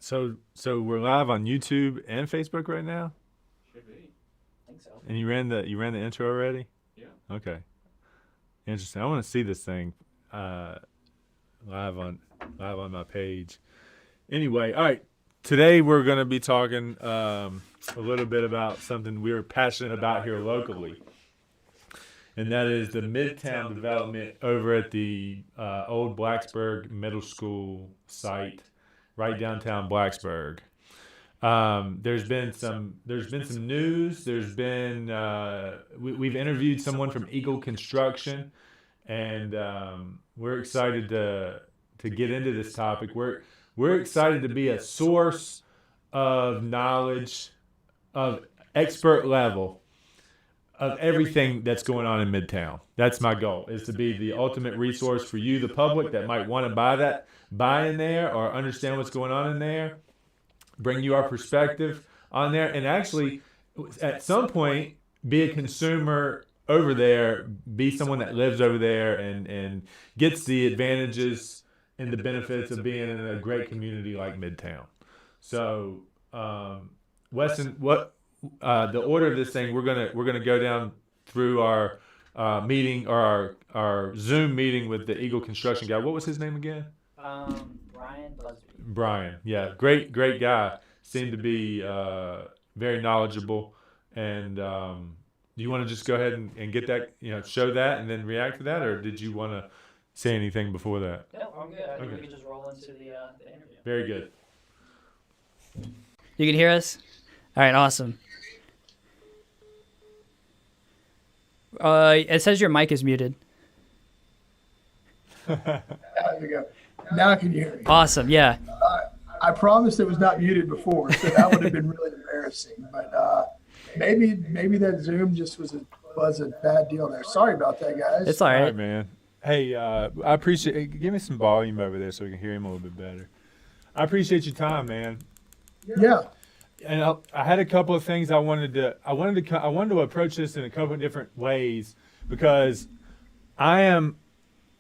So we're live on YouTube and Facebook right now. Should be. I think so. And you ran the intro already? Yeah. Okay. Interesting. I want to see this thing live on my page. Anyway, all right. Today we're going to be talking a little bit about something we're passionate about here locally, and that is the Midtown development over at the old Blacksburg Middle School site, right downtown Blacksburg. There's been some news. We've interviewed someone from Eagle Construction, and we're excited to get into this topic. We're excited to be a source of knowledge, of expert level, of everything that's going on in Midtown. That's my goal, is to be the ultimate resource for you, the public, that might want to buy in there or understand what's going on in there, bring you our perspective on there, and actually at some point be a consumer over there, be someone that lives over there and gets the advantages and the benefits of being in a great community like Midtown. So Weston, what the order of this thing, we're gonna go down through our meeting, or our Zoom meeting with the Eagle Construction guy. What was his name again? Brian Busbee. Brian, yeah, great guy. Seemed to be very knowledgeable. And do you want to just go ahead and get that, show that, and then react to that, or did you want to say anything before that? No, I'm good. I think Okay. we can just roll into the interview. Very good. You can hear us? All right, awesome. It says your mic is muted. There we go. Now I can hear me. Awesome, yeah. I promised it was not muted before, so that would have been really embarrassing. But maybe that Zoom just was a bad deal there. Sorry about that, guys. It's all All right. right, man. Hey, I appreciate. Give me some volume over there so we can hear him a little bit better. I appreciate your time, man. Yeah. And I had a couple of things I wanted to approach this in a couple of different ways, because I am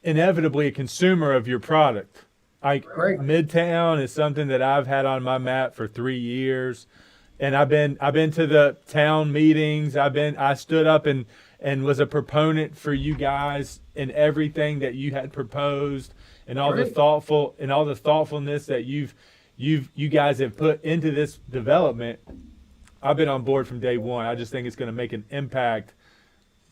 inevitably a consumer of your product. Great. Midtown is something that I've had on my map for 3 years, and I've been to the town meetings. I stood up and was a proponent for you guys in everything that you had proposed, and all the Great. thoughtfulness that you guys have put into this development. I've been on board from day one. I just think it's going to make an impact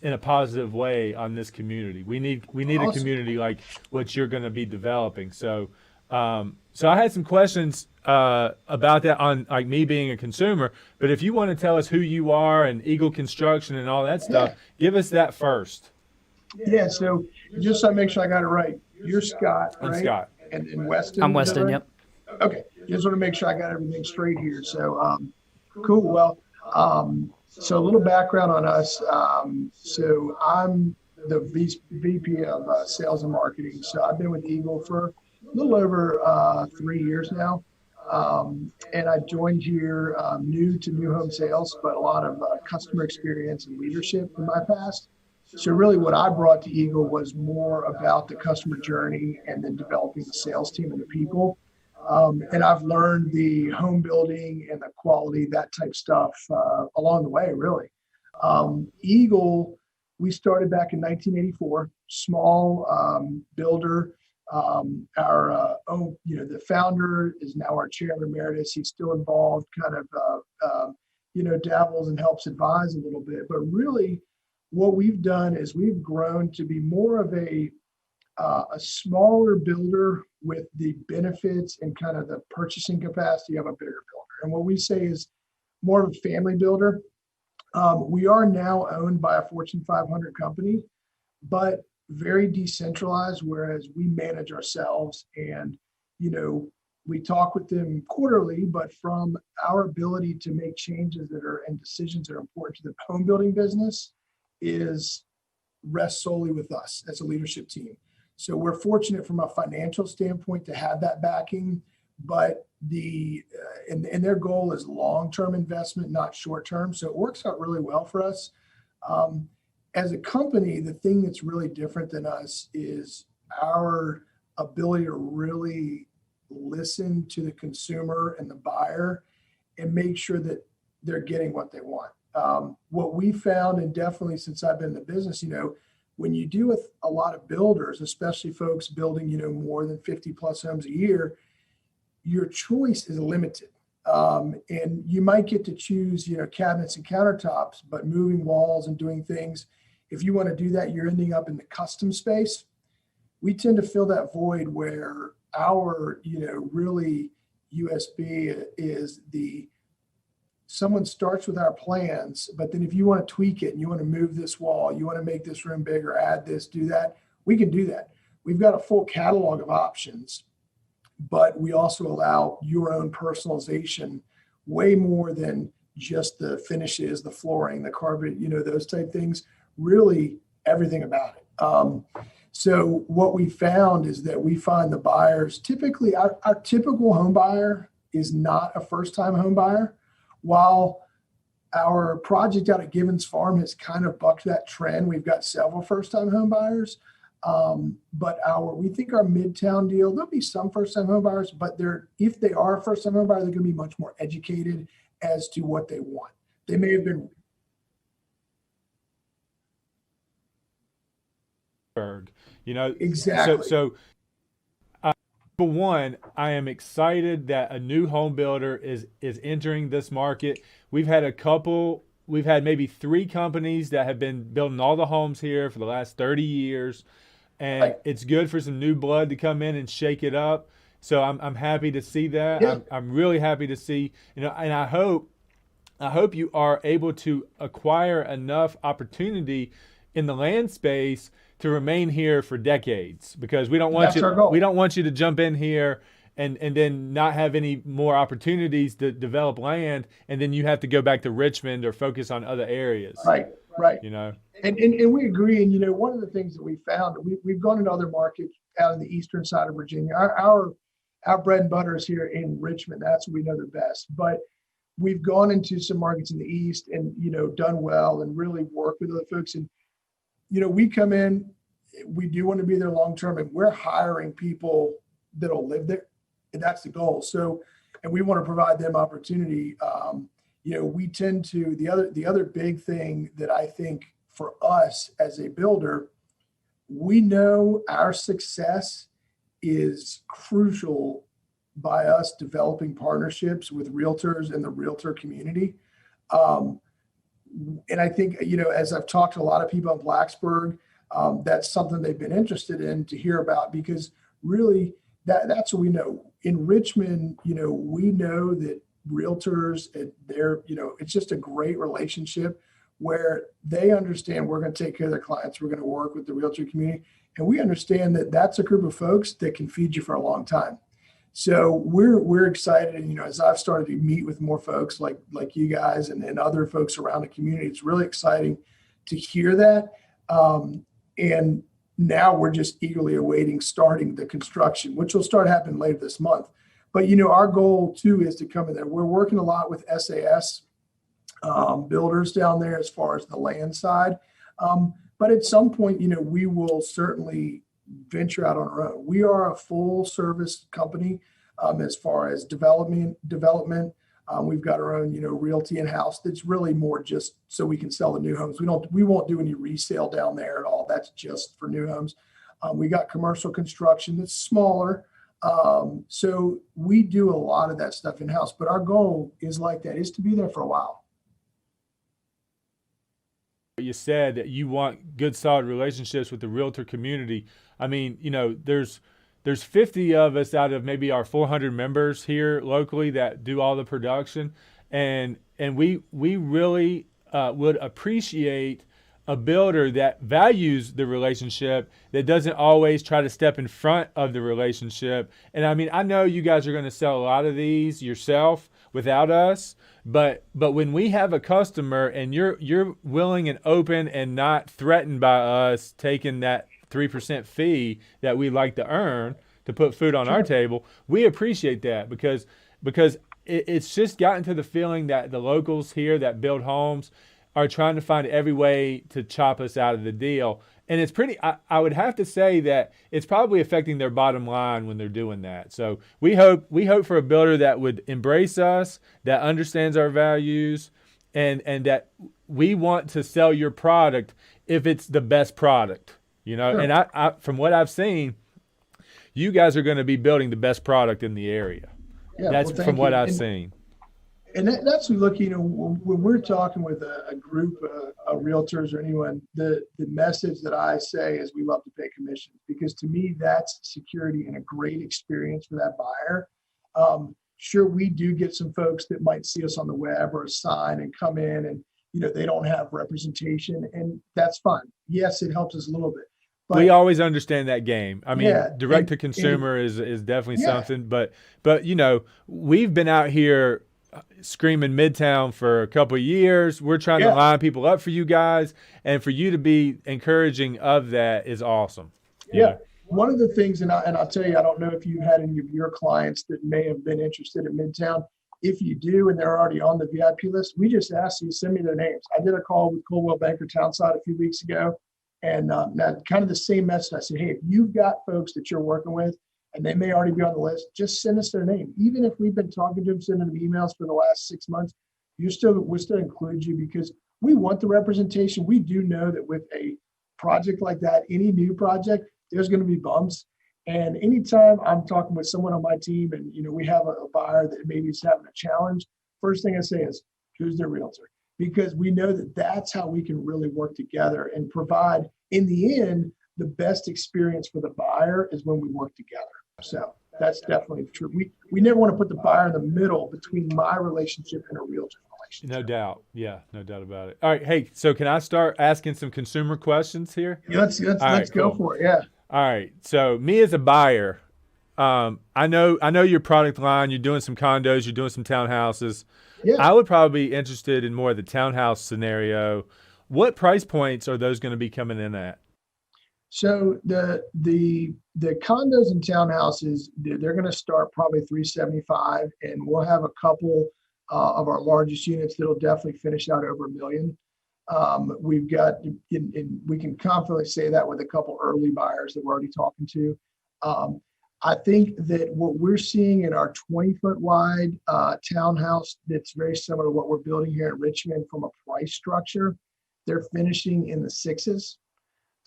in a positive way on this community. We need Awesome. a community like what you're going to be developing. So I had some questions about that, on like me being a consumer. But if you want to tell us who you are and Eagle Construction and all that stuff, give us that first. Yeah. So just so I make sure I got it right, you're Scott, right? I'm Scott. And Weston. I'm is that Weston, right? yep. Okay. Just want to make sure I got everything straight here. So cool. Well, so a little background on us. So I'm the VP of Sales and Marketing. So I've been with Eagle for a little over 3 years now. And I joined here new to new home sales, but a lot of customer experience and leadership in my past. So really what I brought to Eagle was more about the customer journey and then developing the sales team and the people. And I've learned the home building and the quality, that type stuff along the way, really. Eagle, we started back in 1984, small builder. The founder is now our chairman emeritus. He's still involved, kind of, dabbles and helps advise a little bit. But really, what we've done is we've grown to be more of a smaller builder with the benefits and kind of the purchasing capacity of a bigger builder. And what we say is more of a family builder. We are now owned by a Fortune 500 company, but very decentralized, whereas we manage ourselves and, we talk with them quarterly, but from our ability to make changes and decisions that are important to the home building business rests solely with us as a leadership team. So we're fortunate from a financial standpoint to have that backing, but and their goal is long-term investment, not short-term. So it works out really well for us. As a company, the thing that's really different than us is our ability to really listen to the consumer and the buyer and make sure that they're getting what they want. What we found, and definitely since I've been in the business, when you deal with a lot of builders, especially folks building, more than 50 plus homes a year, your choice is limited. And you might get to choose, cabinets and countertops, but moving walls and doing things, if you want to do that, you're ending up in the custom space. We tend to fill that void where our, really USB is someone starts with our plans, but then if you want to tweak it and you want to move this wall, you want to make this room bigger, add this, do that, we can do that. We've got a full catalog of options, but we also allow your own personalization way more than just the finishes, the flooring, the carpet, those type things, really everything about it. So what we found is that we find the buyers, typically our typical home buyer is not a first-time home buyer. While our project out at Givens Farm has kind of bucked that trend, we've got several first-time home buyers. But we think our Midtown deal, there'll be some first-time home buyers, but if they are a first-time home buyer, they're going to be much more educated as to what they want. They may have been. Exactly. So for one, I am excited that a new home builder is entering this market. We've had maybe 3 companies that have been building all the homes here for the last 30 years. And it's good for some new blood to come in and shake it up. So I'm happy to see that. Yeah. I'm really happy to see, and I hope you are able to acquire enough opportunity in the land space to remain here for decades, because we don't want you to jump in here and then not have any more opportunities to develop land, and then you have to go back to Richmond or focus on other areas. Right. And we agree. And one of the things that we found, we've gone into other markets out in the eastern side of Virginia. Our bread and butter is here in Richmond. That's what we know the best. But we've gone into some markets in the east and done well and really work with other folks. And we come in, we do want to be there long term, and we're hiring people that'll live there, and that's the goal. So, and we want to provide them opportunity. We tend to the other big thing that I think for us as a builder, we know our success is crucial by us developing partnerships with realtors and the realtor community. And I think, as I've talked to a lot of people in Blacksburg, that's something they've been interested in to hear about, because really that's what we know. In Richmond, we know that realtors, it's just a great relationship where they understand we're going to take care of their clients. We're going to work with the realtor community. And we understand that that's a group of folks that can feed you for a long time. So we're excited. And, as I've started to meet with more folks like you guys and other folks around the community, it's really exciting to hear that. And now we're just eagerly awaiting starting the construction, which will start happening later this month. But, our goal too is to come in there. We're working a lot with SAS builders down there as far as the land side. But at some point, we will certainly venture out on our own. We are a full service company as far as development. We've got our own, realty in-house. That's really more just so we can sell the new homes. We won't do any resale down there at all. That's just for new homes. We got commercial construction that's smaller. So we do a lot of that stuff in-house, but our goal is to be there for a while. You said that you want good, solid relationships with the realtor community. I mean, there's 50 of us out of maybe our 400 members here locally that do all the production, and we really would appreciate a builder that values the relationship, that doesn't always try to step in front of the relationship. And I mean, I know you guys are going to sell a lot of these yourself without us, but when we have a customer and you're willing and open and not threatened by us taking that 3% fee that we like to earn to put food on our table, we appreciate that, because it's just gotten to the feeling that the locals here that build homes, are trying to find every way to chop us out of the deal. And it's pretty, I would have to say that it's probably affecting their bottom line when they're doing that. So we hope for a builder that would embrace us, that understands our values, and that we want to sell your product if it's the best product, you know. Sure. And I from what I've seen, you guys are going to be building the best product in the area. Yeah, That's well, thank from what you. I've And- seen. And that's, look, when we're talking with a group of realtors or anyone, the message that I say is we love to pay commissions, because to me, that's security and a great experience for that buyer. Sure, we do get some folks that might see us on the web or a sign and come in and, they don't have representation, and that's fine. Yes, it helps us a little bit. But We always understand that game. I mean, Yeah, direct to and- consumer is definitely Yeah. something, but we've been out here screaming Midtown for a couple of years. We're trying to Yeah. line people up for you guys, and for you to be encouraging of that is awesome. You Yeah. know? One of the things, and I'll tell you, I don't know if you had any of your clients that may have been interested in Midtown. If you do, and they're already on the VIP list, we just ask you to send me their names. I did a call with Coldwell Banker Townside a few weeks ago, and now kind of the same message. I said, hey, if you've got folks that you're working with, and they may already be on the list, just send us their name. Even if we've been talking to them, sending them emails for the last 6 months, we'll still include you, because we want the representation. We do know that with a project like that, any new project, there's going to be bumps. And anytime I'm talking with someone on my team and, we have a buyer that maybe is having a challenge, first thing I say is, who's their realtor? Because we know that that's how we can really work together and provide, in the end, the best experience for the buyer is when we work together. So that's definitely true. We never want to put the buyer in the middle between my relationship and a realtor relationship. No doubt. Yeah, no doubt about it. All right. Hey, so can I start asking some consumer questions here? Yeah, let's right, go cool. for it. Yeah. All right. So me as a buyer, I know your product line. You're doing some condos. You're doing some townhouses. Yeah. I would probably be interested in more of the townhouse scenario. What price points are those going to be coming in at? So the condos and townhouses, they're going to start probably 375, and we'll have a couple of our largest units that'll definitely finish out over $1 million. We've got, and we can confidently say that with a couple early buyers that we're already talking to. I think that what we're seeing in our 20-foot wide townhouse, that's very similar to what we're building here in Richmond from a price structure, they're finishing in the sixes.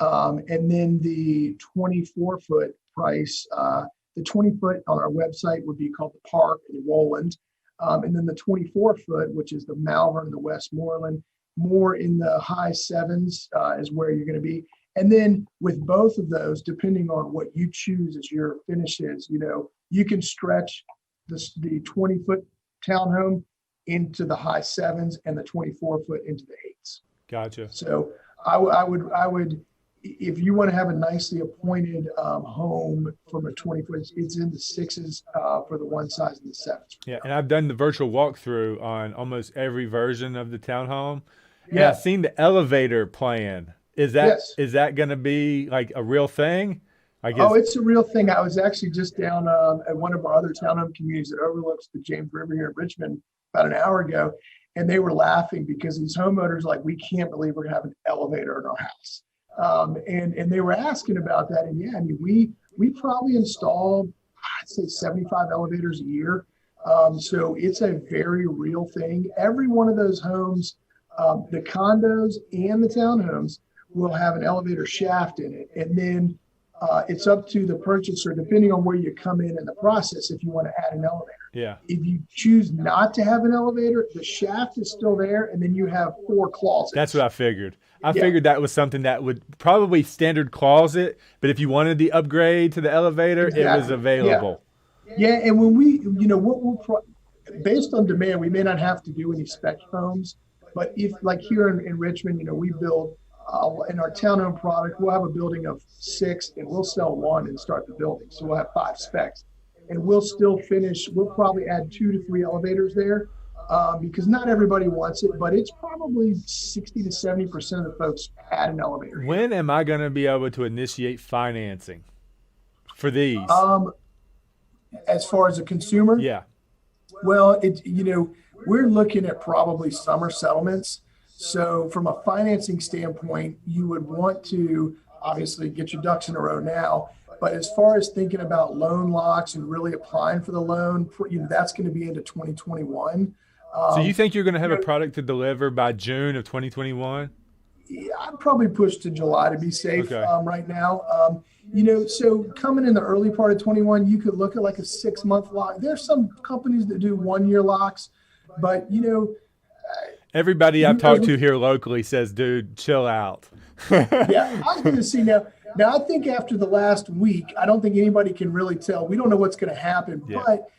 And then the 24-foot price, the 20-foot on our website would be called the Park or the Roland. And then the 24-foot, which is the Malvern, the Westmoreland, more in the high sevens is where you're going to be. And then with both of those, depending on what you choose as your finishes, you can stretch the 20-foot townhome into the high sevens and the 24-foot into the eights. Gotcha. So I would, if you want to have a nicely appointed home from a 20-foot, it's in the sixes for the one size and the sevens. Yeah, and I've done the virtual walkthrough on almost every version of the townhome. And Yeah. I've seen the elevator plan. Is that Yes. going to be like a real thing? I guess. Oh, it's a real thing. I was actually just down at one of our other townhome communities that overlooks the James River here in Richmond about an hour ago, and they were laughing because these homeowners like, we can't believe we're going to have an elevator in our house. And they were asking about that. And yeah, I mean, we probably installed, I'd say 75 elevators a year. So it's a very real thing. Every one of those homes, the condos and the townhomes will have an elevator shaft in it. And then it's up to the purchaser, depending on where you come in the process, if you want to add an elevator. Yeah. If you choose not to have an elevator, the shaft is still there, and then you have 4 closets. That's what I figured. I figured that was something that would probably standard closet, but if you wanted the upgrade to the elevator, it was available. Yeah, and when we, based on demand, we may not have to do any spec homes, but if like here in Richmond, we build in our townhome product, we'll have a building of 6 and we'll sell 1 and start the building. So we'll have 5 specs, and we'll still finish. We'll probably add 2 to 3 elevators there because not everybody wants it, but it's probably 60 to 70% of the folks add an elevator. When am I going to be able to initiate financing for these? As far as a consumer, Yeah. well, we're looking at probably summer settlements. So from a financing standpoint, you would want to obviously get your ducks in a row now. But as far as thinking about loan locks and really applying for the loan, that's going to be into 2021. So you think you're going to have a product to deliver by June of 2021? Yeah, I'd probably push to July to be safe Okay. right now. So coming in the early part of 21, you could look at like a 6-month lock. There's some companies that do 1-year locks, but Everybody I've talked to here locally says, dude, chill out. yeah, I was going to see now. Now I think after the last week, I don't think anybody can really tell. We don't know what's going to happen, Yeah. but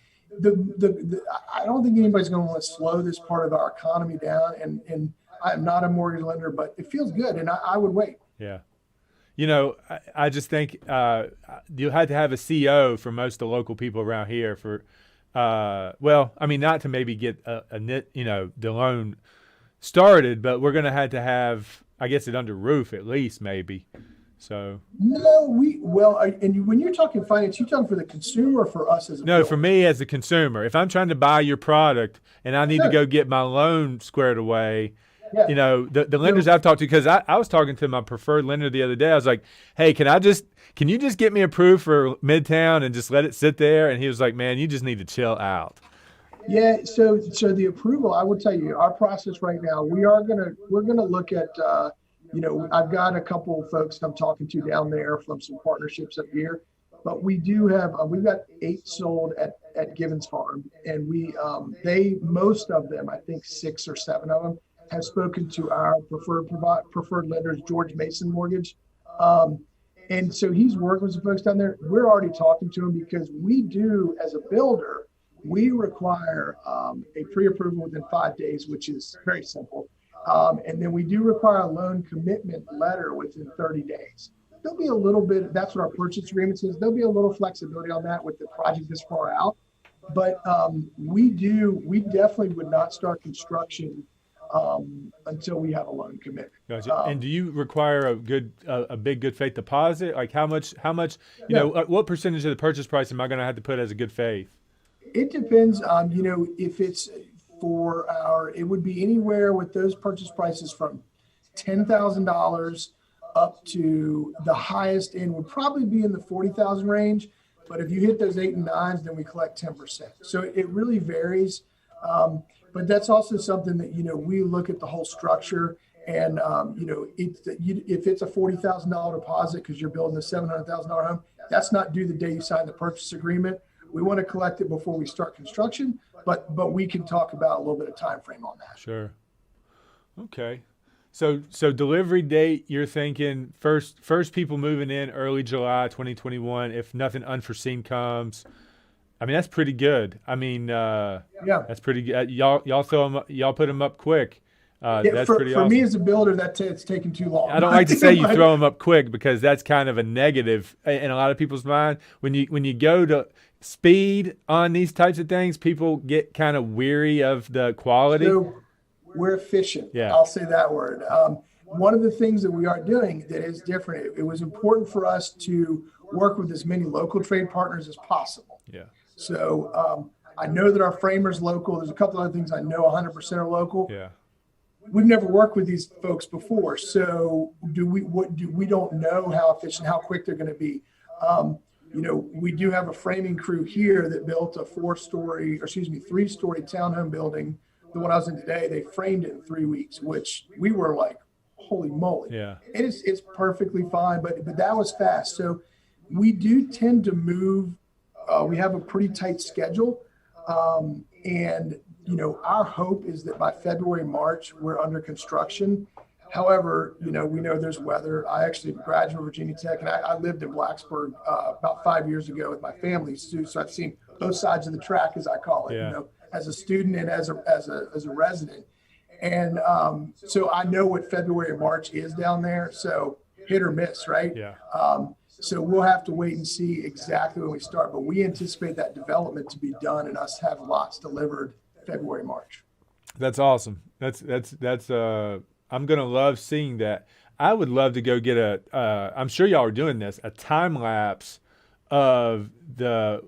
I don't think anybody's going to want to slow this part of our economy down. And I'm not a mortgage lender, but it feels good, and I would wait. Yeah. I just think you had to have a CO for most of the local people around here for, not to maybe get the loan started, but we're going to have, I guess, it under roof at least maybe. So No, when you're talking finance, you're talking for the consumer or for us as a no, builder? for me as a consumer, if I'm trying to buy your product and I need to go get my loan squared away, Yeah. the lenders I've talked to, because I was talking to my preferred lender the other day. I was like, hey, can you just get me approved for Midtown and just let it sit there? And he was like, man, you just need to chill out. Yeah, so the approval, I will tell you, our process right now, we're gonna look at, I've got a couple of folks I'm talking to down there from some partnerships up here, but we do have, we've got 8 sold at Givens Farm, and most of them, I think 6 or 7 of them, have spoken to our preferred lenders, George Mason Mortgage. And so he's working with some folks down there. We're already talking to him because we do, as a builder, we require a pre-approval within 5 days, which is very simple. And then we do require a loan commitment letter within 30 days. There'll be a little bit, that's what our purchase agreement says. There'll be a little flexibility on that with the project this far out. But we definitely would not start construction until we have a loan commitment. Gotcha. And do you require a big good faith deposit? Like how much, what percentage of the purchase price am I going to have to put as a good faith? It depends on, if it's it would be anywhere with those purchase prices from $10,000 up to the highest end would probably be in the 40,000 range. But if you hit those 8 and 9s, then we collect 10%. So it really varies. But that's also something that, we look at the whole structure and, if it's a $40,000 deposit because you're building a $700,000 home, that's not due the day you sign the purchase agreement. We want to collect it before we start construction, but we can talk about a little bit of time frame on that. Sure. Okay. So delivery date, you're thinking first people moving in early July 2021 if nothing unforeseen comes. I mean, that's pretty good. I mean, Yeah. that's pretty good. Y'all put them up quick. That's pretty for awesome. me as a builder, it's taking too long. I don't like to say you throw them up quick because that's kind of a negative in a lot of people's mind. When you go to speed on these types of things, people get kind of weary of the quality. So we're efficient. Yeah. I'll say that word. One of the things that we are doing that is different, it was important for us to work with as many local trade partners as possible. Yeah. So I know that our framer's local. There's a couple other things I know 100% are local. Yeah. We've never worked with these folks before, so we don't know how efficient, how quick they're going to be. We do have a framing crew here that built a 3-story townhome building. The one I was in today, they framed it in 3 weeks, which we were like, holy moly. Yeah. It's perfectly fine, but that was fast. So we do tend to move. We have a pretty tight schedule, and our hope is that by February, March, we're under construction. However, we know there's weather. I actually graduated from Virginia Tech, and I lived in Blacksburg about 5 years ago with my family too. So I've seen both sides of the track, as I call it, Yeah. as a student and as a resident. And so I know what February and March is down there. So hit or miss, right? Yeah. So we'll have to wait and see exactly when we start. But we anticipate that development to be done and us have lots delivered February, March. That's awesome. That's I'm going to love seeing that. I would love to go get I'm sure y'all are doing this, a time lapse of the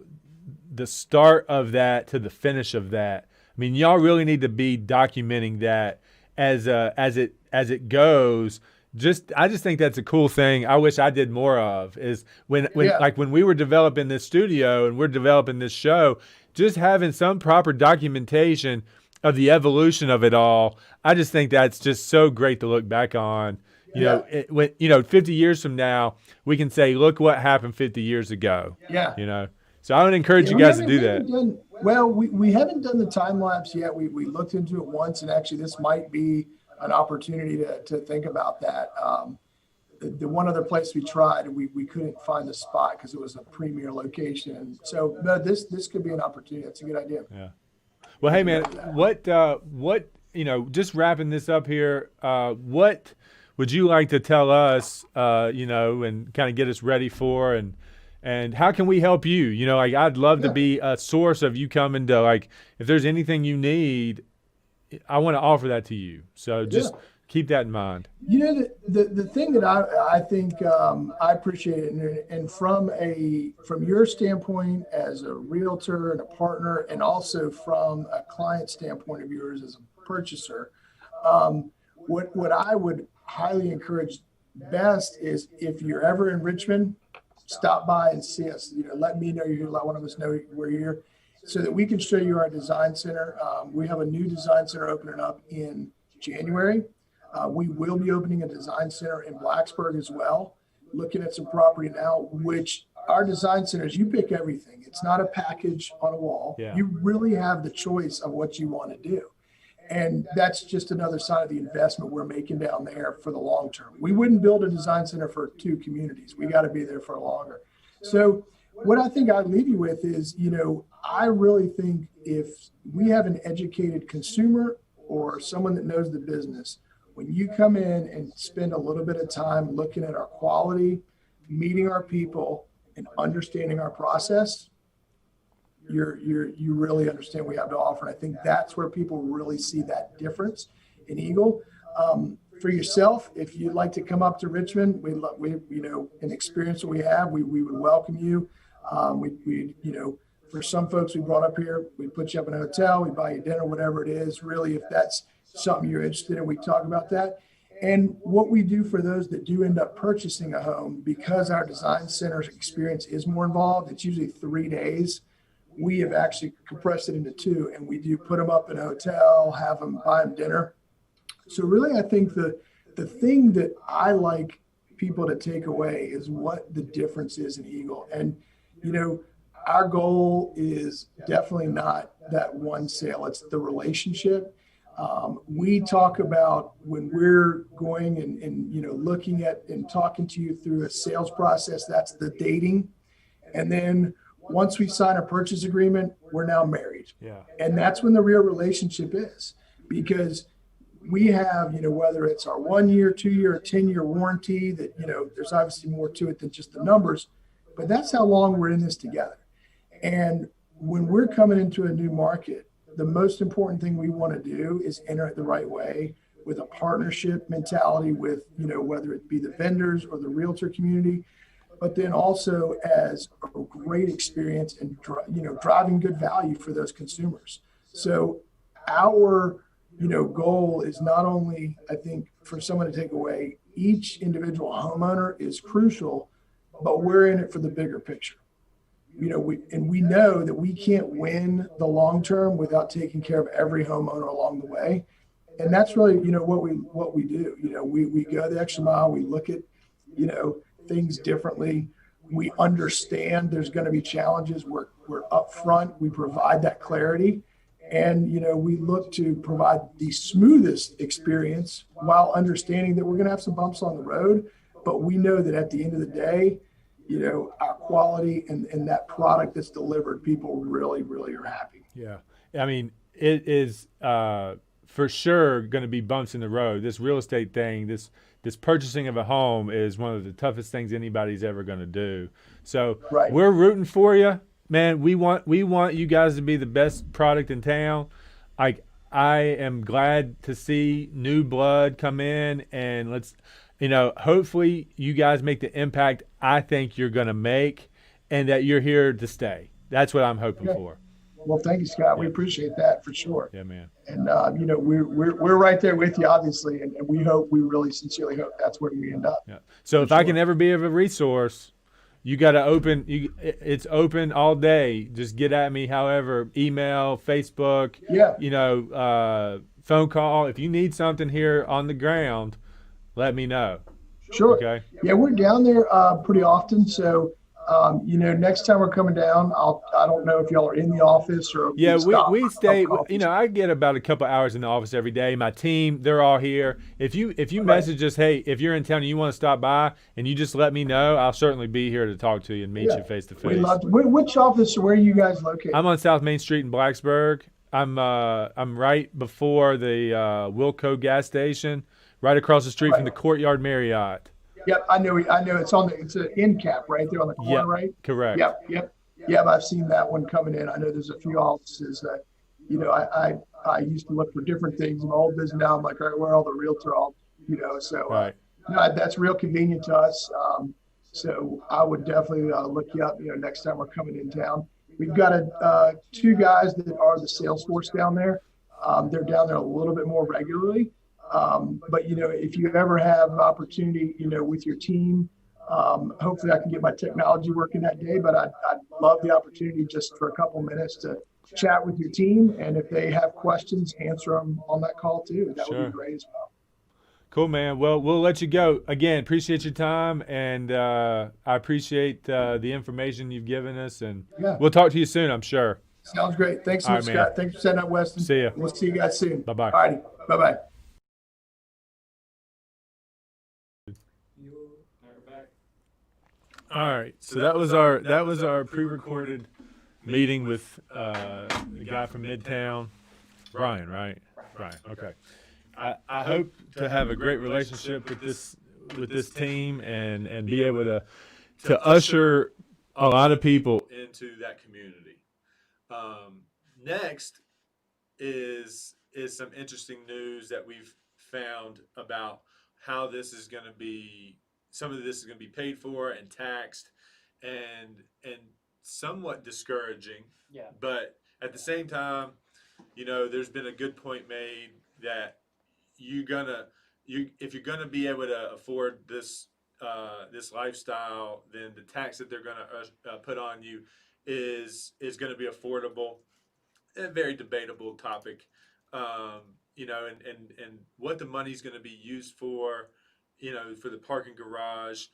start of that to the finish of that. I mean, y'all really need to be documenting that as it goes. I just think that's a cool thing. I wish I did more of is when like when we were developing this studio and we're developing this show, just having some proper documentation of the evolution of it all. I just think that's just so great to look back on. When 50 years from now, we can say, look what happened 50 years ago. Yeah. So I would encourage you guys to do that. We haven't done the time lapse yet. We looked into it once, and actually this might be an opportunity to think about that. The one other place we tried, and we couldn't find the spot because it was a premier location. And so no, this could be an opportunity. That's a good idea. Yeah. Well, hey man, what just wrapping this up here, what would you like to tell us, and kind of get us ready for, and how can we help you? I'd love to be a source of you coming to, if there's anything you need, I want to offer that to you. So just keep that in mind. The thing that I think I appreciate it, and from your standpoint as a realtor and a partner, and also from a client standpoint of yours as a purchaser, what I would highly encourage best is if you're ever in Richmond, stop by and see us. Let me know you're here. Let one of us know we're here, so that we can show you our design center. We have a new design center opening up in January. We will be opening a design center in Blacksburg as well. Looking at some property now, which our design centers, you pick everything. It's not a package on a wall. Yeah. You really have the choice of what you want to do. And that's just another sign of the investment we're making down there for the long term. We wouldn't build a design center for 2 communities. We got to be there for longer. So what I think I'd leave you with is, I really think if we have an educated consumer or someone that knows the business, when you come in and spend a little bit of time looking at our quality, meeting our people, and understanding our process, you really understand what we have to offer. And I think that's where people really see that difference in Eagle. For yourself, if you'd like to come up to Richmond, and experience what we have, we would welcome you. For some folks we brought up here, we put you up in a hotel, we buy you dinner, whatever it is. Really, if that's something you're interested in, we talk about that. And what we do for those that do end up purchasing a home, because our design center experience is more involved, it's usually 3 days. We have actually compressed it into 2, and we do put them up in a hotel, buy them dinner. So really, I think the thing that I like people to take away is what the difference is in Eagle. And, our goal is definitely not that one sale. It's the relationship. We talk about when we're going and looking at and talking to you through a sales process, that's the dating. And then once we sign a purchase agreement, we're now married. Yeah. And that's when the real relationship is, because we have, whether it's our 1 year, 2 year, or 10-year warranty, that, there's obviously more to it than just the numbers, but that's how long we're in this together. And when we're coming into a new market, the most important thing we want to do is enter it the right way, with a partnership mentality with, whether it be the vendors or the realtor community, but then also as a great experience and, driving good value for those consumers. So our, goal is not only, I think, for someone to take away, each individual homeowner is crucial, but we're in it for the bigger picture. We know that we can't win the long term without taking care of every homeowner along the way. And that's really, what we do. We go the extra mile. We look at, things differently. We understand there's going to be challenges. We're upfront. We provide that clarity. And, we look to provide the smoothest experience while understanding that we're going to have some bumps on the road. But we know that at the end of the day, our quality and that product that's delivered, people really, really are happy. Yeah. I mean, it is for sure going to be bumps in the road. This real estate thing, this purchasing of a home is one of the toughest things anybody's ever going to do. So right. We're rooting for you, man. We want you guys to be the best product in town. I am glad to see new blood come in, and let's, hopefully you guys make the impact I think you're going to make, and that you're here to stay. That's what I'm hoping for. Well, thank you, Scott. We appreciate that for sure. Yeah, man. And we're right there with you, obviously, and we really sincerely hope that's where we end up. Yeah. So if I can ever be of a resource, you got to open. It's open all day. Just get at me. However, email, Facebook. Yeah. Phone call. If you need something here on the ground, let me know. Sure. Okay. Yeah, we're down there pretty often. So, next time we're coming down, I don't know if y'all are in the office or. Yeah, we stay. I get about a couple hours in the office every day. My team, they're all here. If you message us, hey, if you're in town and you want to stop by, and you just let me know, I'll certainly be here to talk to you and meet you face to face. We love to. Which office or where are you guys located? I'm on South Main Street in Blacksburg. I'm right before the Wilco gas station, right across the street from the Courtyard Marriott. Yep, I know. It's an end cap right there on the corner, right? Correct. Yep. I've seen that one coming in. I know there's a few offices that, I used to look for different things in my old business. Now I'm like, all right, where are all the Realtor so right. That's real convenient to us. So I would definitely look you up, next time we're coming in town. We've got two guys that are the sales force down there. They're down there a little bit more regularly. But if you ever have an opportunity, with your team, hopefully I can get my technology working that day, but I'd love the opportunity just for a couple minutes to chat with your team. And if they have questions, answer them on that call too. That would be great as well. Cool, man. Well, we'll let you go. Again, appreciate your time, and I appreciate the information you've given us, and we'll talk to you soon, I'm sure. Sounds great. Thanks so much, Scott. Man. Thanks for setting up, Weston. See ya. We'll see you guys soon. Bye-bye. All righty. Bye-bye. All right. So that was our pre-recorded meeting with the guy from Midtown, Brian, right? Brian. Okay. I hope to have a great relationship with this team and be able to usher a lot of people into that community. Next is some interesting news that we've found about how this is going to be. Some of this is going to be paid for and taxed, and somewhat discouraging. Yeah. But at the same time, there's been a good point made that if you're gonna be able to afford this lifestyle, then the tax that they're gonna put on you is going to be affordable. A very debatable topic, and what the money's going to be used for. For the parking garage,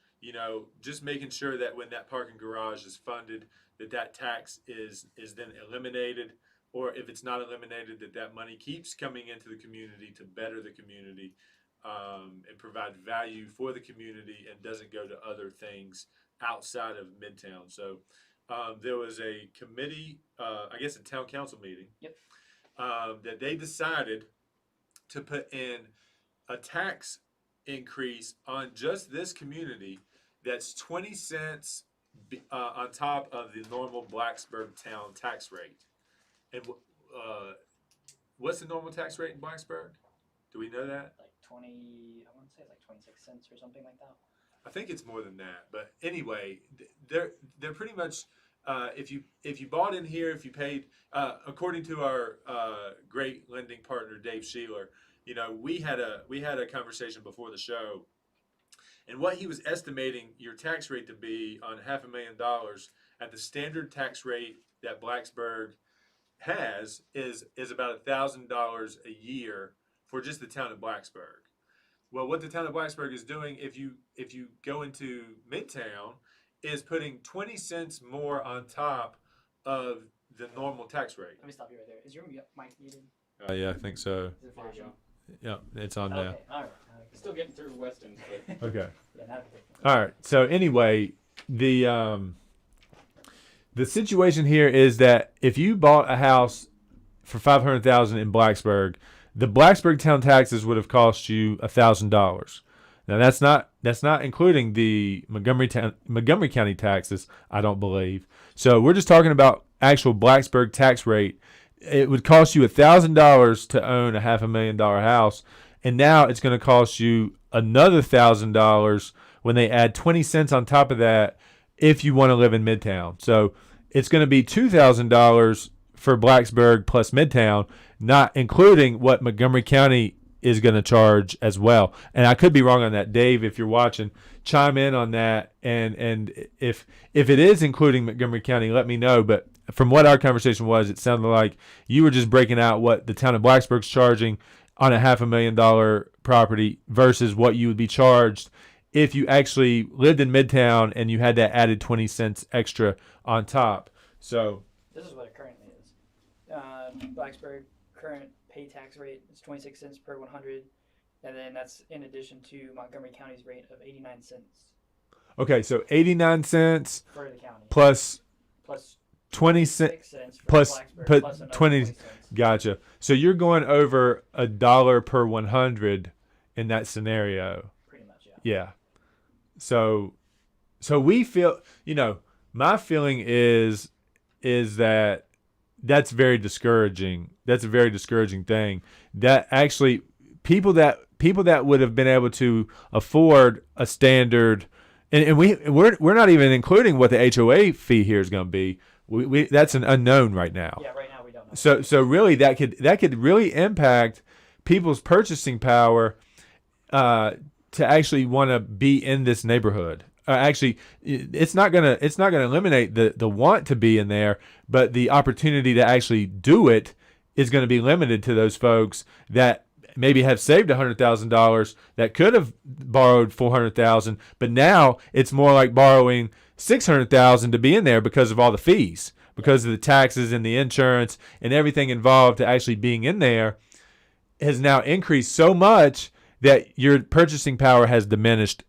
just making sure that when that parking garage is funded, that tax is then eliminated, or if it's not eliminated, that money keeps coming into the community to better the community and provide value for the community and doesn't go to other things outside of Midtown. So there was a committee, I guess a town council meeting, that they decided to put in a tax increase on just this community that's 20 cents on top of the normal Blacksburg town tax rate. And what's the normal tax rate in Blacksburg? Do we know that? Like 20, I want to say it's like 26 cents or something like that. I think it's more than that. But anyway, they're pretty much if you bought in here, if you paid according to our great lending partner Dave Sheeler, we had a conversation before the show, and what he was estimating your tax rate to be on $500,000 at the standard tax rate that Blacksburg has is about $1,000 a year for just the town of Blacksburg. Well, what the town of Blacksburg is doing, if you go into Midtown, is putting 20 cents more on top of the normal tax rate. Let me stop you right there. Is your mic muted? Yeah, I think so. Is it fine? Yeah, it's on now. Okay, all right. Still getting through Weston. But Okay. Yeah, now All right. So anyway, the situation here is that if you bought a house for $500,000 in Blacksburg, the Blacksburg town taxes would have cost you $1,000. Now that's not including the Montgomery County taxes, I don't believe. So we're just talking about actual Blacksburg tax rate. It would cost you $1,000 to own a $500,000 house, and now it's going to cost you another $1,000 when they add 20 cents on top of that if you want to live in Midtown. So it's going to be $2,000 for Blacksburg plus Midtown, not including what Montgomery County is going to charge as well. And I could be wrong on that. Dave, if you're watching, chime in on that. And if it is including Montgomery County, let me know. But from what our conversation was, it sounded like you were just breaking out what the town of Blacksburg's charging on a $500,000 property versus what you would be charged if you actually lived in Midtown and you had that added 20 cents extra on top. So This is what it currently is. Blacksburg current pay tax rate is 26 cents per 100, and then that's in addition to Montgomery County's rate of 89 cents okay, so 89 cents for the county plus plus 20 cents 6 cents for plus Blacksburg plus another 20 cents. Gotcha. So you're going over $1 per 100 in that scenario. Pretty much, yeah. Yeah. So we feel, my feeling is that that's very discouraging. That's a very discouraging thing. That actually people that would have been able to afford a standard, and we're not even including what the HOA fee here is going to be. We that's an unknown right now. Yeah, right now we don't know. So really that could really impact people's purchasing power to actually want to be in this neighborhood. Actually, it's not gonna eliminate the want to be in there, but the opportunity to actually do it is going to be limited to those folks that maybe have saved $100,000 that could have borrowed $400,000, but now it's more like borrowing $600,000 to be in there because of all the fees, because of the taxes and the insurance and everything involved to actually being in there has now increased so much that your purchasing power has diminished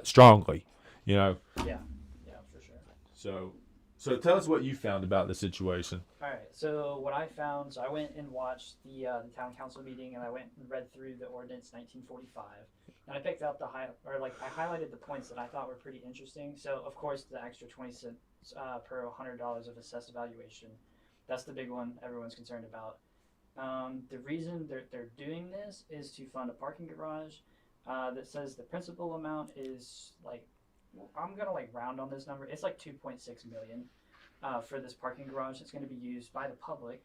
strongly. Yeah, for sure. So tell us what you found about the situation. All right. So what I found, I went and watched the town council meeting, and I went and read through the ordinance 1945, and I picked out I highlighted the points that I thought were pretty interesting. So of course the extra 20 cents per $100 of assessed evaluation, that's the big one everyone's concerned about. The reason they're doing this is to fund a parking garage that says the principal amount is I'm gonna round on this number. It's like 2.6 million for this parking garage that's going to be used by the public.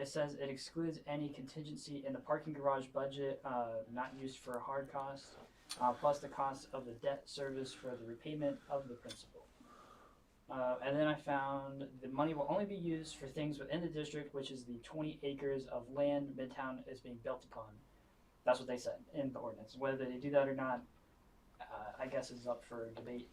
It says it excludes any contingency in the parking garage budget not used for hard costs, plus the cost of the debt service for the repayment of the principal. And then I found the money will only be used for things within the district, which is the 20 acres of land Midtown is being built upon. That's what they said in the ordinance. Whether they do that or not, I guess is up for debate.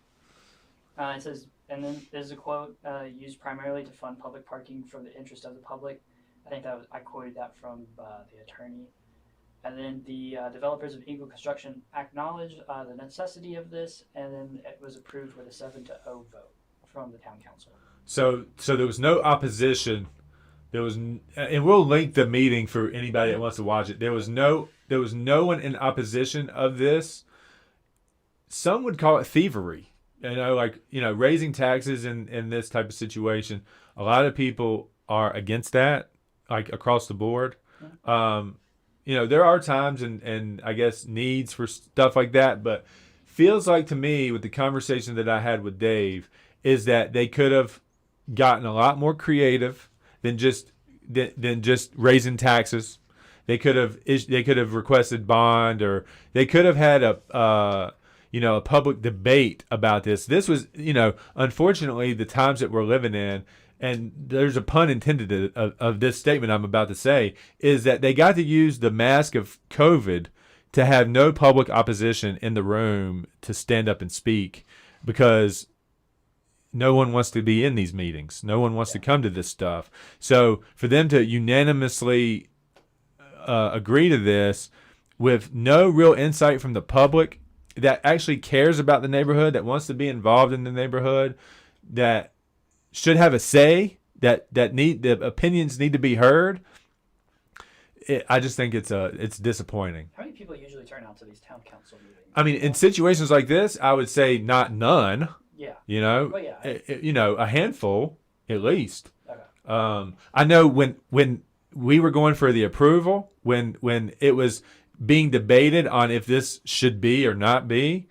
It says, and then there's a quote, used primarily to fund public parking for the interest of the public. I think I quoted that from the attorney. And then the developers of Eagle Construction acknowledged the necessity of this, and then it was approved with a 7-0 vote from the town council. So there was no opposition. There was, and we'll link the meeting for anybody that wants to watch it. There was no one in opposition of this. Some would call it thievery. Raising taxes in this type of situation. A lot of people are against that, across the board. There are times and I guess needs for stuff like that, but feels like to me with the conversation that I had with Dave is that they could have gotten a lot more creative than just raising taxes. They could have requested bond, or they could have had a public debate about this. This was, unfortunately, the times that we're living in, and there's a pun intended of this statement I'm about to say, is that they got to use the mask of COVID to have no public opposition in the room to stand up and speak, because no one wants to be in these meetings. No one wants to come to this stuff. So for them to unanimously agree to this with no real insight from the public that actually cares about the neighborhood, that wants to be involved in the neighborhood, that should have a say, that the opinions need to be heard. I just think it's disappointing. How many people usually turn out to these town council meetings? I mean, in situations like this, I would say none. Yeah. Well, yeah. A handful at least. Okay. I know when we were going for the approval, when it was being debated on if this should be or not be,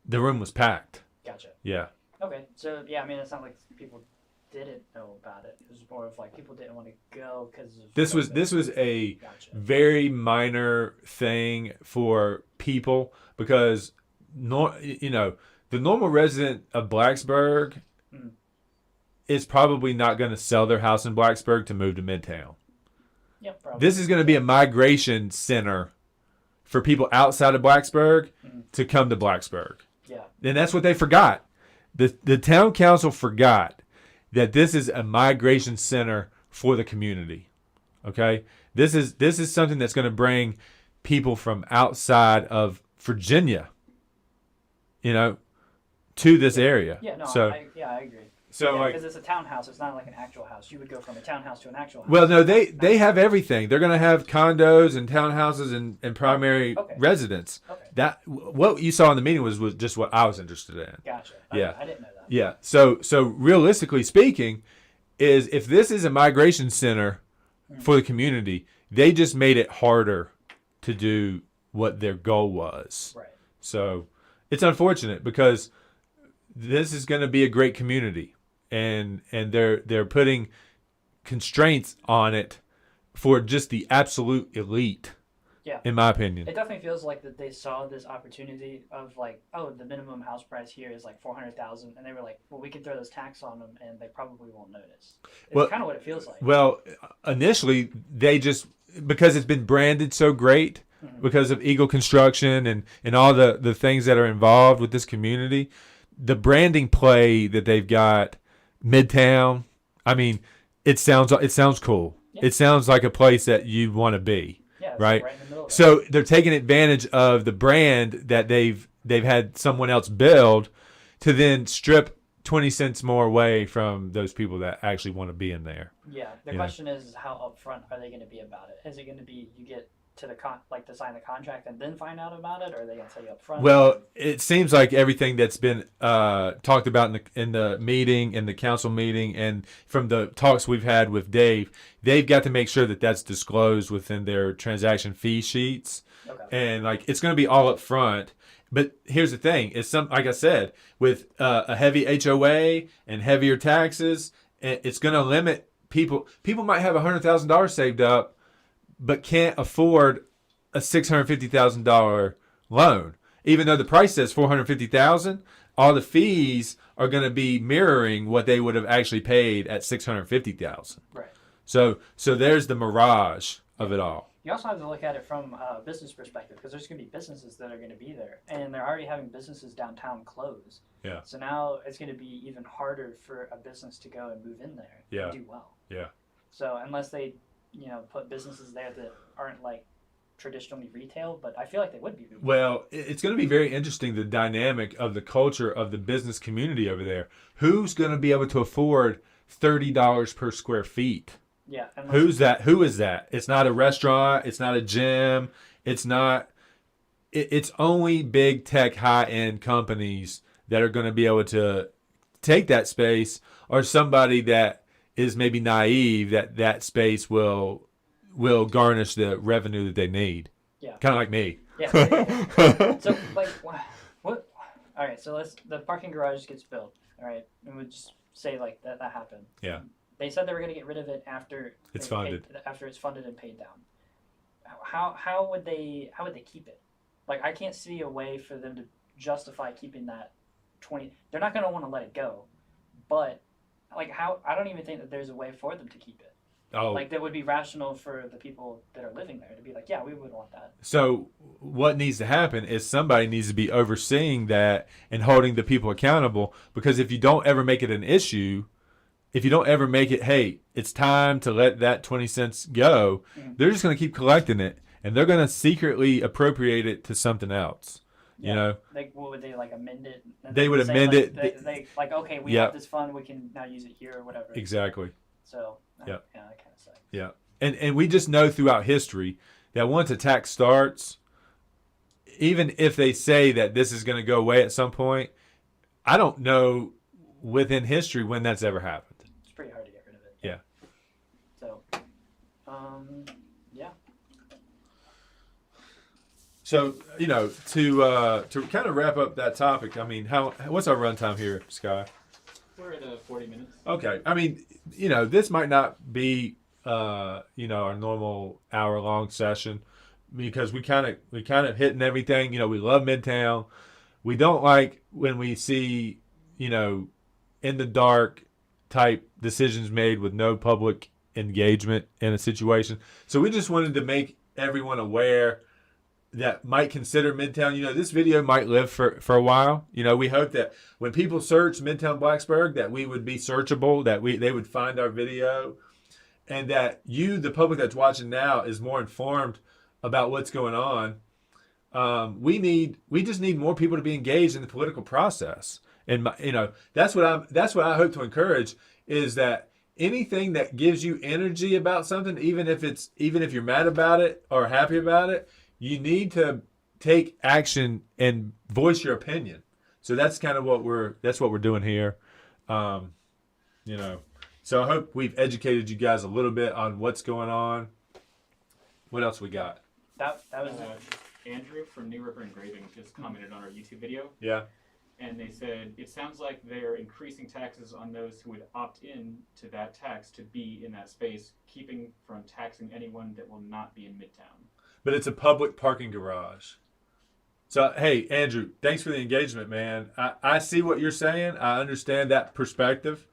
the room was packed. Gotcha. Yeah. Okay. So, yeah, I mean, it's not like people didn't know about it. It was more of like people didn't want to go because of This was COVID. a Gotcha. very minor thing for people because the normal resident of Blacksburg Mm. is probably not going to sell their house in Blacksburg to move to Midtown. Yep, probably. This is going to be a migration center for people outside of Blacksburg to come to Blacksburg. Yeah. And that's what they forgot. The town council forgot that this is a migration center for the community. Okay? This is something that's going to bring people from outside of Virginia, to this area. Yeah, no, So I agree. so like because it's a townhouse, it's not like an actual house. You would go from a townhouse to an actual house. well, no, they have everything. They're going to have condos and townhouses and primary Okay. residence. Okay. That what you saw in the meeting was just what I was interested in. Gotcha. Yeah. I didn't know that. Yeah. So realistically speaking, is if this is a migration center for the community, they just made it harder to do what their goal was. Right. So it's unfortunate because this is going to be a great community, and they're putting constraints on it for just the absolute elite. Yeah. In my opinion. It definitely feels like that they saw this opportunity of like, oh, the minimum house price here is like $400,000, and they were like, well, we can throw this tax on them, and they probably won't notice. It's Well- kind of what it feels like. Well, initially they just because it's been branded so great because of Eagle Construction and all the things that are involved with this community, the branding play that they've got, Midtown. I mean, it sounds cool. Yeah. It sounds like a place that you'd want to be. Yeah, it's right? Right in the middle of it. So they're taking advantage of the brand that they've had someone else build to then strip 20 cents more away from those people that actually want to be in there. Yeah, the Yeah. question is how upfront are they going to be about it? Is it going to be you get to the to sign the contract and then find out about it, or are they going to tell you upfront? Well, it seems like everything that's been talked about in the meeting, in the council meeting, and from the talks we've had with Dave, they've got to make sure that that's disclosed within their transaction fee sheets, Okay. and like it's going to be all up front. But here's the thing: it's like I said, with a heavy HOA and heavier taxes, it's going to limit people. People might have $100,000 saved up, but can't afford a $650,000 loan. Even though the price says $450,000, all the fees are going to be mirroring what they would have actually paid at $650,000. Right. So there's the mirage of it all. You also have to look at it from a business perspective, because there's going to be businesses that are going to be there, and they're already having businesses downtown close. Yeah. So now it's going to be even harder for a business to go and move in there Yeah. and do well. Yeah. So unless they, put businesses there that aren't like traditionally retail, but I feel like they would be. Well, it's going to be very interesting, the dynamic of the culture of the business community over there. Who's going to be able to afford $30 per square feet? Yeah. Who's that? Who is that? It's not a restaurant. It's not a gym. It's not. It's only big tech, high-end companies that are going to be able to take that space, or somebody that is maybe naive that space will garnish the revenue that they need. Yeah. Kind of like me. Yeah. So like, what? All right. So the parking garage gets built. All right, and we just say like that happened. Yeah. They said they were going to get rid of it after It's they funded. after it's funded and paid down. How would they keep it? Like, I can't see a way for them to justify keeping that 20. They're not going to want to let it go, but like I don't even think that there's a way for them to keep it. Oh. Like, that would be rational for the people that are living there to be like, yeah, we would want that. So what needs to happen is somebody needs to be overseeing that and holding the people accountable, because if you don't ever make it an issue, if you don't ever make it, hey, it's time to let that 20 cents go, they're just going to keep collecting it, and they're going to secretly appropriate it to something else. Yeah. You know? Like, what would they, like, amend it? And They then would say, amend like, it. They like, okay, we Yeah. have this fund, we can now use it here or whatever. Exactly. So, Yeah. Yeah, that kind of sucks. Yeah. And we just know throughout history that once a tax starts, even if they say that this is going to go away at some point, I don't know within history when that's ever happened. It's pretty hard to get rid of it. Yeah. So, yeah. So, to kind of wrap up that topic, I mean, what's our runtime here, Sky? We're at 40 minutes. Okay. I mean, this might not be, our normal hour-long session because we kind of hitting everything. We love Midtown. We don't like when we see, in the dark type decisions made with no public engagement in a situation. So we just wanted to make everyone aware that might consider Midtown. This video might live for a while. We hope that when people search Midtown Blacksburg, that we would be searchable, that they would find our video, and that you, the public that's watching now, is more informed about what's going on. We just need more people to be engaged in the political process. And that's what I hope to encourage, is that anything that gives you energy about something, even if you're mad about it or happy about it, you need to take action and voice your opinion. So that's kind of what we're doing here. So I hope we've educated you guys a little bit on what's going on. What else we got? That was Andrew from New River Engraving just commented on our YouTube video. Yeah. And they said, it sounds like they're increasing taxes on those who would opt in to that tax to be in that space, keeping from taxing anyone that will not be in Midtown. But it's a public parking garage. So, hey, Andrew, thanks for the engagement, man. I see what you're saying. I understand that perspective.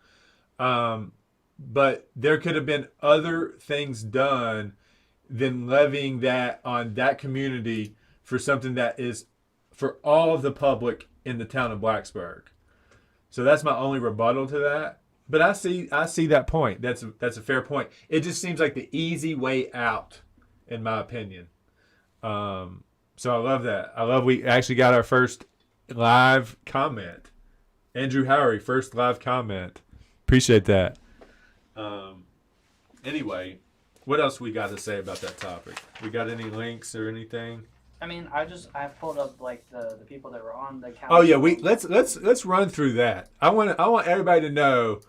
But there could have been other things done than levying that on that community for something that is for all of the public in the town of Blacksburg. So that's my only rebuttal to that. But I see that point. That's a fair point. It just seems like the easy way out, in my opinion. So I love that. I love we actually got our first live comment. Andrew Howery, first live comment. Appreciate that. Anyway, what else we got to say about that topic? We got any links or anything? I mean, I pulled up like the people that were on the council. Oh yeah, let's run through that. I want everybody to know,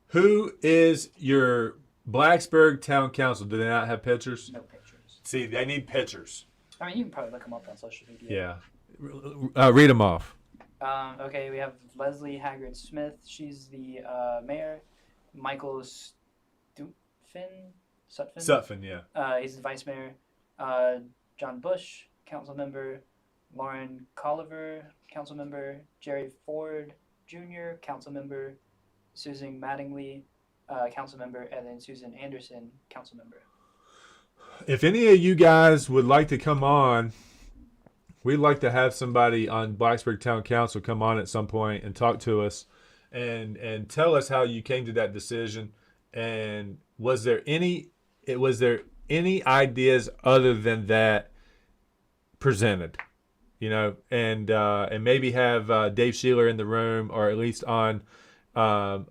who is your Blacksburg Town Council. Do they not have pictures? No pictures. See, they need pictures. I mean, you can probably look them up on social media. Yeah. Read them off. Okay, we have Leslie Haggard Smith. She's the mayor. Michael Sutphin, yeah. He's the vice mayor. John Bush, council member. Lauren Colliver, council member. Jerry Ford Jr., council member. Susan Mattingly, council member. And then Susan Anderson, council member. If any of you guys would like to come on, we'd like to have somebody on Blacksburg Town Council come on at some point and talk to us and tell us how you came to that decision, and was there any ideas other than that presented, and maybe have Dave Sheeler in the room, or at least on that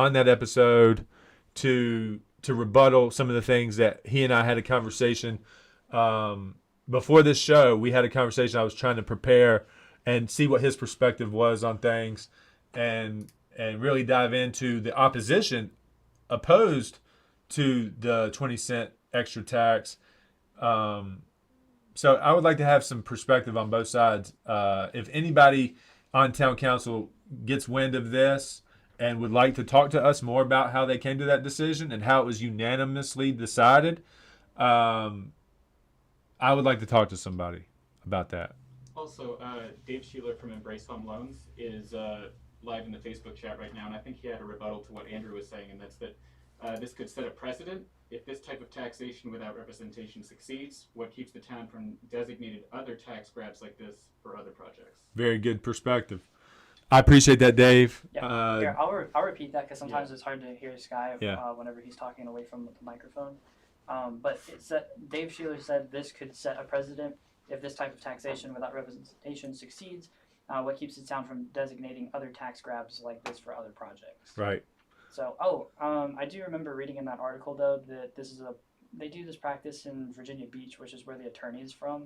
episode to rebuttal some of the things that he and I had a conversation before this show. We had a conversation. I was trying to prepare and see what his perspective was on things, and really dive into the opposition opposed to the 20-cent extra tax. So I would like to have some perspective on both sides. If anybody on town council gets wind of this and would like to talk to us more about how they came to that decision and how it was unanimously decided, I would like to talk to somebody about that. Also, Dave Sheeler from Embrace Home Loans is live in the Facebook chat right now, and I think he had a rebuttal to what Andrew was saying, and that's that this could set a precedent. If this type of taxation without representation succeeds, what keeps the town from designating other tax grabs like this for other projects? Very good perspective. I appreciate that, Dave. Yeah. Here, I'll repeat that because sometimes it's hard to hear Sky whenever he's talking away from the microphone. But Dave Sheeler said this could set a precedent if this type of taxation without representation succeeds. What keeps the town from designating other tax grabs like this for other projects? Right. So, I do remember reading in that article though that they do this practice in Virginia Beach, which is where the attorney is from,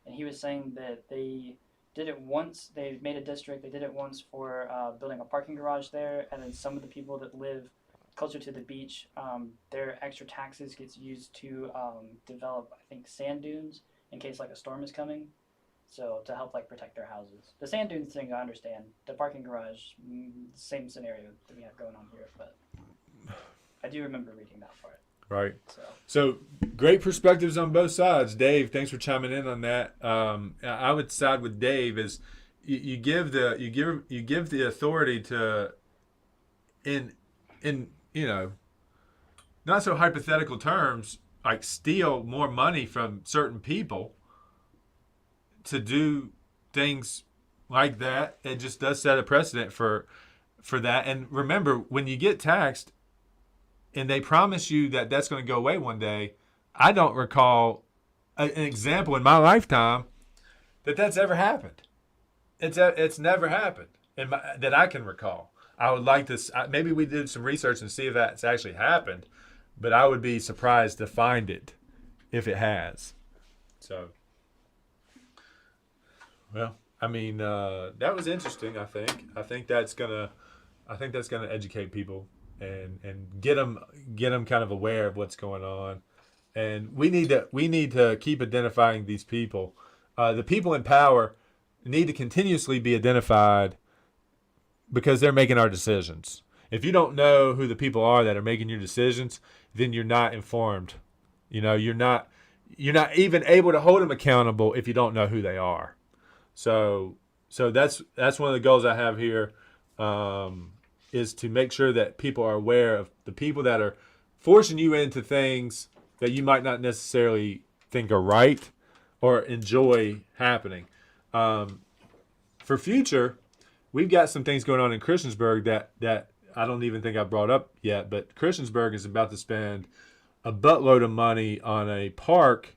and he was saying that they did it once. They made a district. They did it once for building a parking garage there, and then some of the people that live closer to the beach, their extra taxes gets used to develop, I think, sand dunes in case like a storm is coming. So to help like protect their houses. The sand dunes thing, I understand. The parking garage, same scenario that we have going on here, but I do remember reading that part. Right. So Great perspectives on both sides. Dave, thanks for chiming in on that. I would side with Dave. Is you give the authority to in not so hypothetical terms, like steal more money from certain people to do things like that. It just does set a precedent for that. And remember, when you get taxed and they promise you that that's going to go away one day, I don't recall an example in my lifetime that that's ever happened. It's never happened that I can recall. I would like to, maybe we did some research and see if that's actually happened, but I would be surprised to find it if it has. So, well, I mean, that was interesting. I think that's gonna educate people and get them kind of aware of what's going on. And we need to keep identifying these people. The people in power need to continuously be identified because they're making our decisions. If you don't know who the people are that are making your decisions, then you're not informed. You're not even able to hold them accountable if you don't know who they are. So that's one of the goals I have here, is to make sure that people are aware of the people that are forcing you into things that you might not necessarily think are right or enjoy happening. For future, we've got some things going on in Christiansburg that I don't even think I brought up yet, but Christiansburg is about to spend a buttload of money on a park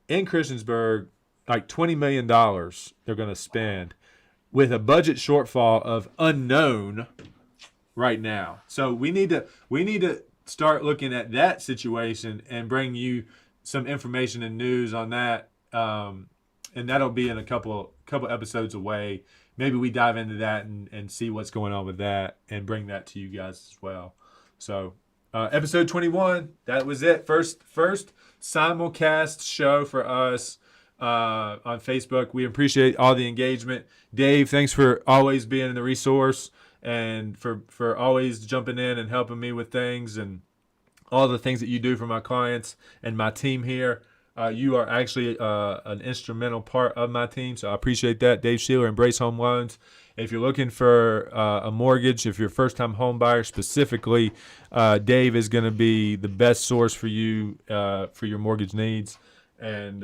in Christiansburg, like $20 million they're going to spend with a budget shortfall of unknown right now. So we need to start looking at that situation and bring you some information and news on that. And that'll be in a couple episodes away. Maybe we dive into that and see what's going on with that and bring that to you guys as well. So episode 21, that was it. First simulcast show for us on Facebook. We appreciate all the engagement. Dave, thanks for always being the resource and for always jumping in and helping me with things and all the things that you do for my clients and my team here. You are actually an instrumental part of my team, so I appreciate that. Dave Sheeler, Embrace Home Loans. If you're looking for a mortgage, if you're a first-time home buyer specifically, Dave is going to be the best source for you for your mortgage needs. And